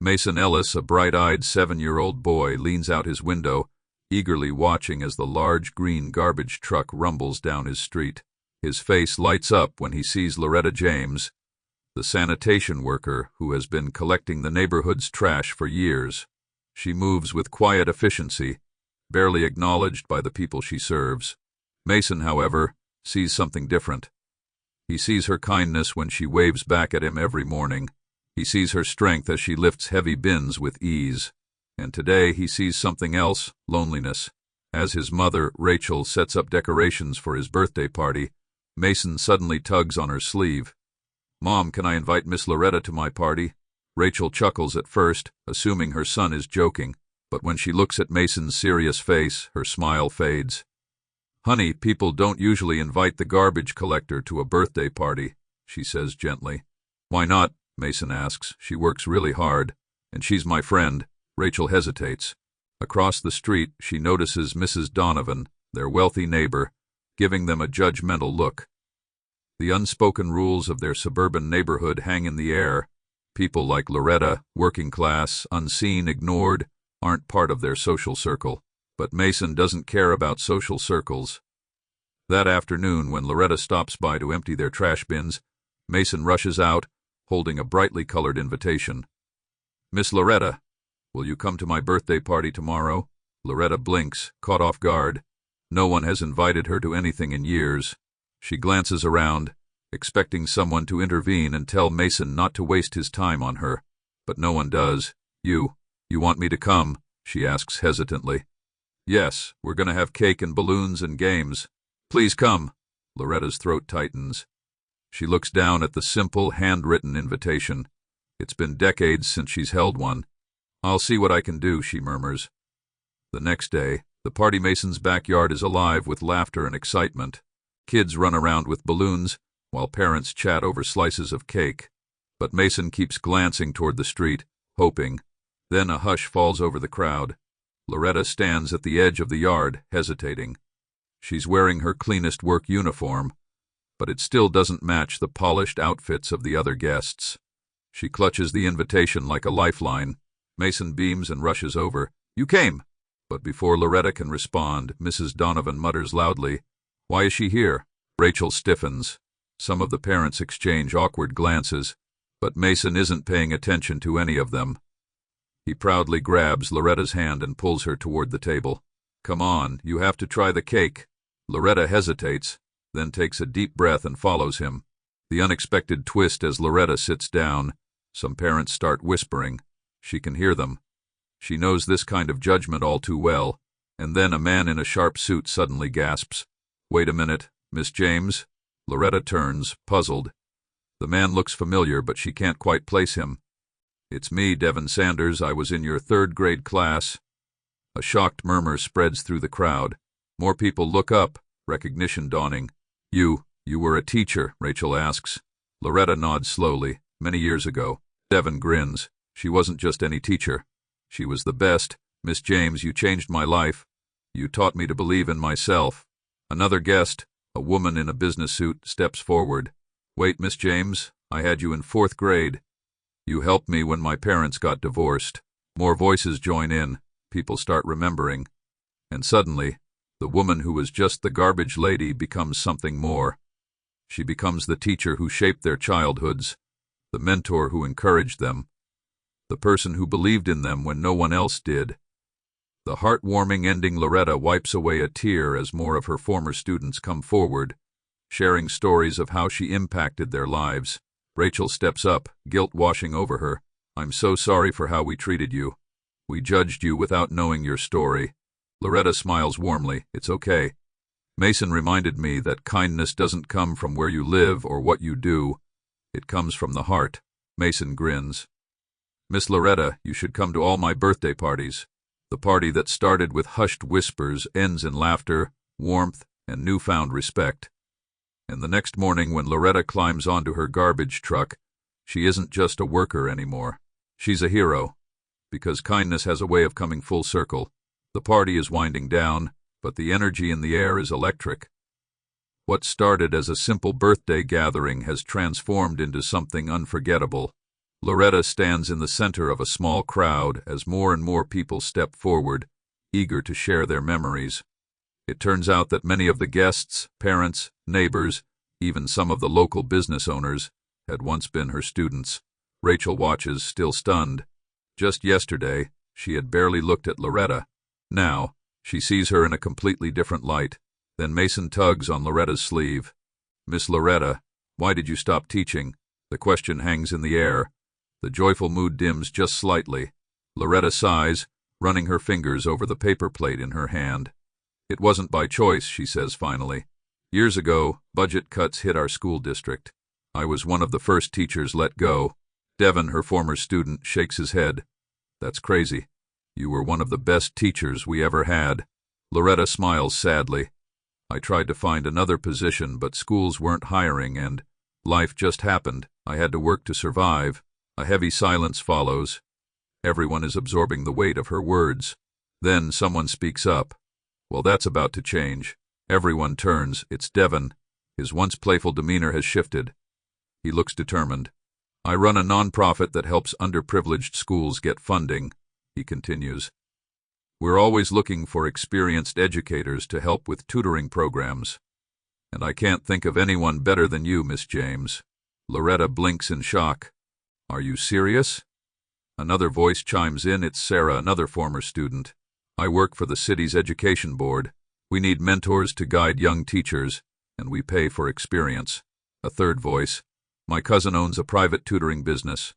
Mason Ellis, a bright-eyed 7-year-old boy, leans out his window, eagerly watching as the large green garbage truck rumbles down his street. His face lights up when he sees Loretta James, the sanitation worker who has been collecting the neighborhood's trash for years. She moves with quiet efficiency, barely acknowledged by the people she serves. Mason, however, sees something different. He sees her kindness when she waves back at him every morning. He sees her strength as she lifts heavy bins with ease. And today he sees something else: loneliness. As his mother, Rachel, sets up decorations for his birthday party, Mason suddenly tugs on her sleeve. "Mom, can I invite Miss Loretta to my party?" Rachel chuckles at first, assuming her son is joking, but when she looks at Mason's serious face, her smile fades. "Honey, people don't usually invite the garbage collector to a birthday party," she says gently. "Why not?" Mason asks. "She works really hard, and she's my friend." Rachel hesitates. Across the street, she notices Mrs. Donovan, their wealthy neighbor, giving them a judgmental look. The unspoken rules of their suburban neighborhood hang in the air. People like Loretta, working class, unseen, ignored, aren't part of their social circle. But Mason doesn't care about social circles. That afternoon, when Loretta stops by to empty their trash bins, Mason rushes out, holding a brightly colored invitation. "Miss Loretta, will you come to my birthday party tomorrow?" Loretta blinks, caught off guard. No one has invited her to anything in years. She glances around, expecting someone to intervene and tell Mason not to waste his time on her. But no one does. You want me to come?" she asks hesitantly. "Yes, we're going to have cake and balloons and games. Please come." Loretta's throat tightens. She looks down at the simple, handwritten invitation. It's been decades since she's held one. "I'll see what I can do," she murmurs. The next day, the party Mason's backyard is alive with laughter and excitement. Kids run around with balloons, while parents chat over slices of cake. But Mason keeps glancing toward the street, hoping. Then a hush falls over the crowd. Loretta stands at the edge of the yard, hesitating. She's wearing her cleanest work uniform, but it still doesn't match the polished outfits of the other guests. She clutches the invitation like a lifeline. Mason beams and rushes over. "You came!" But before Loretta can respond, Mrs. Donovan mutters loudly, "Why is she here?" Rachel stiffens. Some of the parents exchange awkward glances, but Mason isn't paying attention to any of them. He proudly grabs Loretta's hand and pulls her toward the table. "Come on, you have to try the cake." Loretta hesitates, then takes a deep breath and follows him. The unexpected twist as Loretta sits down. Some parents start whispering. She can hear them. She knows this kind of judgment all too well, and then a man in a sharp suit suddenly gasps. "Wait a minute, Miss James?" Loretta turns, puzzled. The man looks familiar, but she can't quite place him. "It's me, Devin Sanders. I was in your third-grade class." A shocked murmur spreads through the crowd. More people look up, recognition dawning. You were a teacher?" Rachel asks. Loretta nods slowly. "Many years ago." Devin grins. "She wasn't just any teacher. She was the best. Miss James, you changed my life. You taught me to believe in myself." Another guest, a woman in a business suit, steps forward. "Wait, Miss James, I had you in 4th grade. You helped me when my parents got divorced." More voices join in. People start remembering. And suddenly, the woman who was just the garbage lady becomes something more. She becomes the teacher who shaped their childhoods, the mentor who encouraged them, the person who believed in them when no one else did. The heartwarming ending. Loretta wipes away a tear as more of her former students come forward, sharing stories of how she impacted their lives. Rachel steps up, guilt washing over her. "I'm so sorry for how we treated you. We judged you without knowing your story." Loretta smiles warmly. "It's okay. Mason reminded me that kindness doesn't come from where you live or what you do. It comes from the heart." Mason grins. "Miss Loretta, you should come to all my birthday parties." The party that started with hushed whispers ends in laughter, warmth, and newfound respect. And the next morning, when Loretta climbs onto her garbage truck, she isn't just a worker anymore. She's a hero. Because kindness has a way of coming full circle. The party is winding down, but the energy in the air is electric. What started as a simple birthday gathering has transformed into something unforgettable. Loretta stands in the center of a small crowd as more and more people step forward, eager to share their memories. It turns out that many of the guests, parents, neighbors, even some of the local business owners, had once been her students. Rachel watches, still stunned. Just yesterday, she had barely looked at Loretta. Now, she sees her in a completely different light. Then Mason tugs on Loretta's sleeve. "Miss Loretta, why did you stop teaching?" The question hangs in the air. The joyful mood dims just slightly. Loretta sighs, running her fingers over the paper plate in her hand. "It wasn't by choice," she says finally. "Years ago, budget cuts hit our school district. I was one of the first teachers let go." Devin, her former student, shakes his head. "That's crazy. You were one of the best teachers we ever had." Loretta smiles sadly. "I tried to find another position, but schools weren't hiring and life just happened. I had to work to survive." A heavy silence follows. Everyone is absorbing the weight of her words. Then someone speaks up. Well, that's about to change. Everyone turns. It's Devin. His once playful demeanor has shifted. He looks determined. "I run a nonprofit that helps underprivileged schools get funding," he continues. "We're always looking for experienced educators to help with tutoring programs. And I can't think of anyone better than you, Miss James." Loretta blinks in shock. "Are you serious?" Another voice chimes in. It's Sarah, another former student. "I work for the city's education board. We need mentors to guide young teachers, and we pay for experience." A third voice. "My cousin owns a private tutoring business.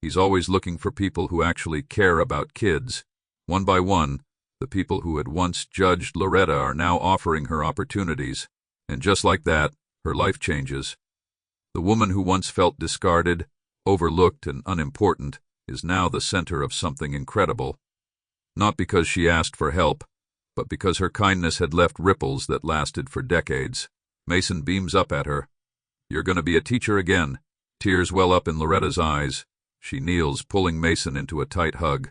He's always looking for people who actually care about kids." One by one, the people who had once judged Loretta are now offering her opportunities. And just like that, her life changes. The woman who once felt discarded, overlooked, and unimportant is now the center of something incredible. Not because she asked for help, but because her kindness had left ripples that lasted for decades. Mason beams up at her. "You're going to be a teacher again." Tears well up in Loretta's eyes. She kneels, pulling Mason into a tight hug.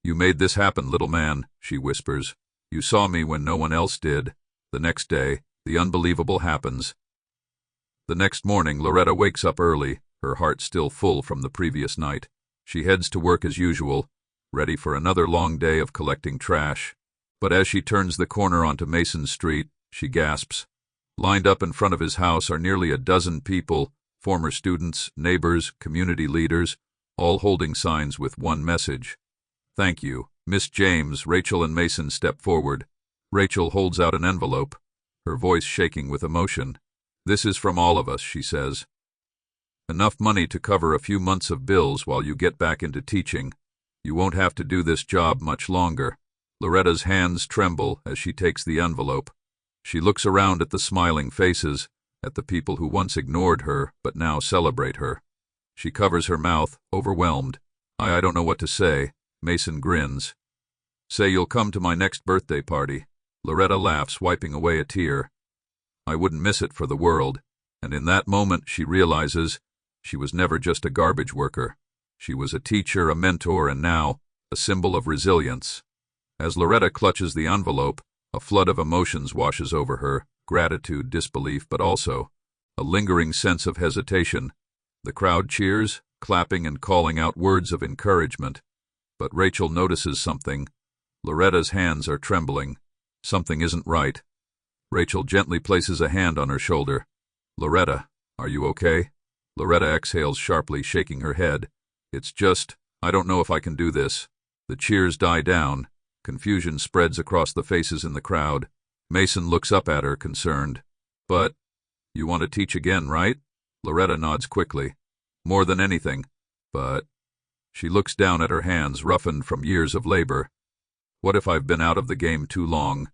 "You made this happen, little man," she whispers. "You saw me when no one else did." The next day, the unbelievable happens. The next morning, Loretta wakes up early, her heart still full from the previous night. She heads to work as usual, ready for another long day of collecting trash. But as she turns the corner onto Mason Street, she gasps. Lined up in front of his house are nearly a dozen people, former students, neighbors, community leaders, all holding signs with one message. "Thank you, Miss James." Rachel and Mason step forward. Rachel holds out an envelope, her voice shaking with emotion. "This is from all of us," she says. "Enough money to cover a few months of bills while you get back into teaching. You won't have to do this job much longer." Loretta's hands tremble as she takes the envelope. She looks around at the smiling faces, at the people who once ignored her but now celebrate her. She covers her mouth, overwhelmed. I don't know what to say." Mason grins. "Say you'll come to my next birthday party." Loretta laughs, wiping away a tear. "I wouldn't miss it for the world." And in that moment she realizes she was never just a garbage worker. She was a teacher, a mentor, and now a symbol of resilience. As Loretta clutches the envelope, a flood of emotions washes over her, gratitude, disbelief, but also a lingering sense of hesitation. The crowd cheers, clapping and calling out words of encouragement. But Rachel notices something. Loretta's hands are trembling. Something isn't right. Rachel gently places a hand on her shoulder. "Loretta, are you okay?" Loretta exhales sharply, shaking her head. "It's just, I don't know if I can do this." The cheers die down. Confusion spreads across the faces in the crowd. Mason looks up at her, concerned. "But, you want to teach again, right?" Loretta nods quickly. "More than anything. But..." She looks down at her hands, roughened from years of labor. "What if I've been out of the game too long?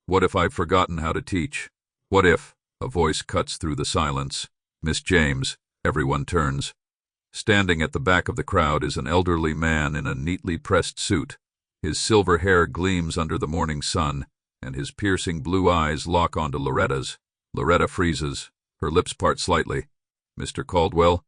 What if I've forgotten how to teach? What if..." A voice cuts through the silence. "Miss James." Everyone turns. Standing at the back of the crowd is an elderly man in a neatly pressed suit. His silver hair gleams under the morning sun, and his piercing blue eyes lock onto Loretta's. Loretta freezes. Her lips part slightly. "Mr. Caldwell?"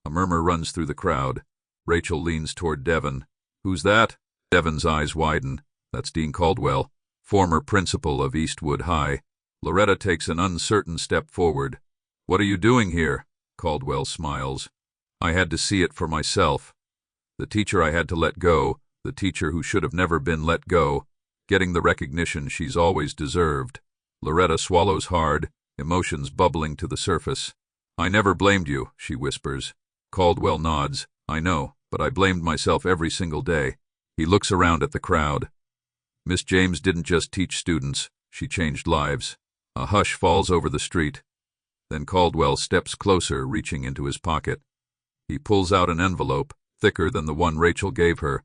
A murmur runs through the crowd. Rachel leans toward Devin. "Who's that?" Devin's eyes widen. "That's Dean Caldwell, former principal of Eastwood High." Loretta takes an uncertain step forward. "What are you doing here?" Caldwell smiles. I had to see it for myself. The teacher I had to let go, the teacher who should have never been let go, getting the recognition she's always deserved. Loretta swallows hard, emotions bubbling to the surface. I never blamed you, she whispers. Caldwell nods. I know, but I blamed myself every single day. He looks around at the crowd. Miss James didn't just teach students, she changed lives. A hush falls over the street. Then Caldwell steps closer, reaching into his pocket. He pulls out an envelope, thicker than the one Rachel gave her,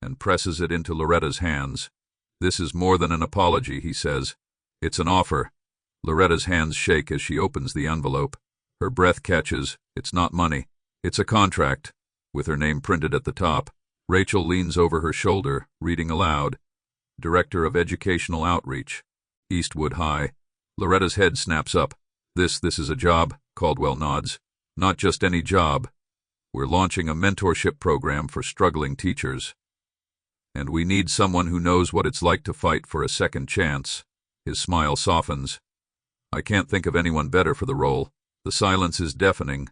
and presses it into Loretta's hands. This is more than an apology, he says. It's an offer. Loretta's hands shake as she opens the envelope. Her breath catches. It's not money. It's a contract, with her name printed at the top. Rachel leans over her shoulder, reading aloud. Director of Educational Outreach, Eastwood High. Loretta's head snaps up. This is a job, Caldwell nods. Not just any job. We're launching a mentorship program for struggling teachers. And we need someone who knows what it's like to fight for a second chance. His smile softens. I can't think of anyone better for the role. The silence is deafening.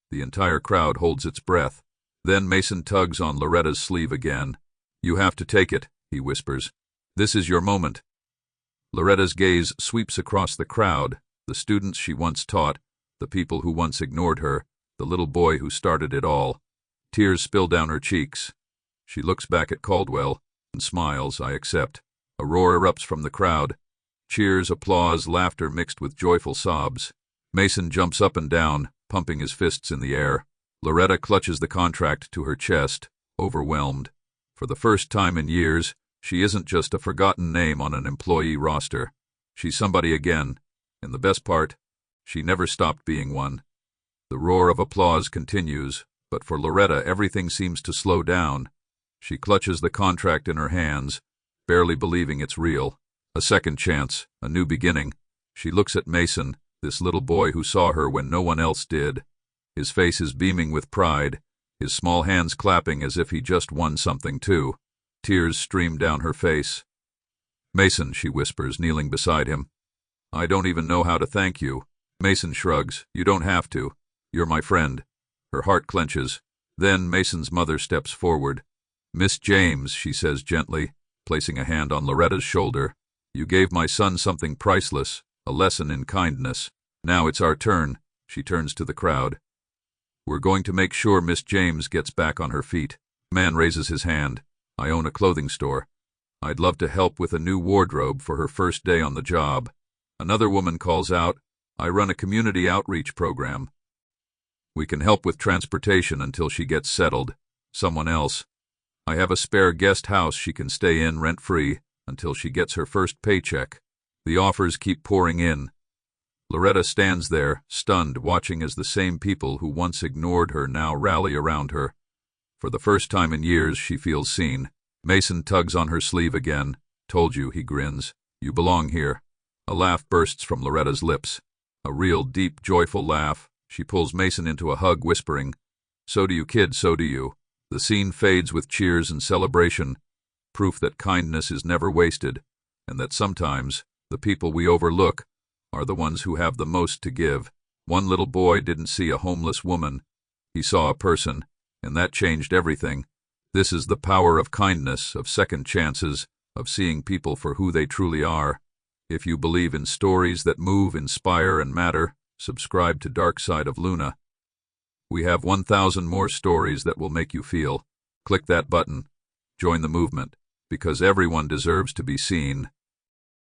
The entire crowd holds its breath. Then Mason tugs on Loretta's sleeve again. You have to take it, he whispers. This is your moment. Loretta's gaze sweeps across the crowd, the students she once taught, the people who once ignored her, the little boy who started it all. Tears spill down her cheeks. She looks back at Caldwell and smiles. I accept. A roar erupts from the crowd. Cheers, applause, laughter mixed with joyful sobs. Mason jumps up and down, pumping his fists in the air. Loretta clutches the contract to her chest, overwhelmed. For the first time in years, she isn't just a forgotten name on an employee roster. She's somebody again, and the best part, she never stopped being one. The roar of applause continues, but for Loretta everything seems to slow down. She clutches the contract in her hands, barely believing it's real. A second chance, a new beginning. She looks at Mason, this little boy who saw her when no one else did. His face is beaming with pride, his small hands clapping as if he just won something too. Tears stream down her face. Mason, she whispers, kneeling beside him. I don't even know how to thank you. Mason shrugs. You don't have to. You're my friend. Her heart clenches. Then Mason's mother steps forward. Miss James, she says gently, placing a hand on Loretta's shoulder. You gave my son something priceless, a lesson in kindness. Now it's our turn. She turns to the crowd. We're going to make sure Miss James gets back on her feet. Man raises his hand. I own a clothing store. I'd love to help with a new wardrobe for her first day on the job. Another woman calls out, I run a community outreach program. We can help with transportation until she gets settled. Someone else. I have a spare guest house she can stay in rent-free until she gets her first paycheck. The offers keep pouring in. Loretta stands there, stunned, watching as the same people who once ignored her now rally around her. For the first time in years, she feels seen. Mason tugs on her sleeve again. Told you, he grins. You belong here. A laugh bursts from Loretta's lips. A real, deep, joyful laugh. She pulls Mason into a hug, whispering, So do you, kid, so do you. The scene fades with cheers and celebration, proof that kindness is never wasted, and that sometimes the people we overlook are the ones who have the most to give. One little boy didn't see a homeless woman. He saw a person, and that changed everything. This is the power of kindness, of second chances, of seeing people for who they truly are. If you believe in stories that move, inspire, and matter, subscribe to Dark Side of Luna. We have 1,000 more stories that will make you feel. Click that button. Join the movement, because everyone deserves to be seen.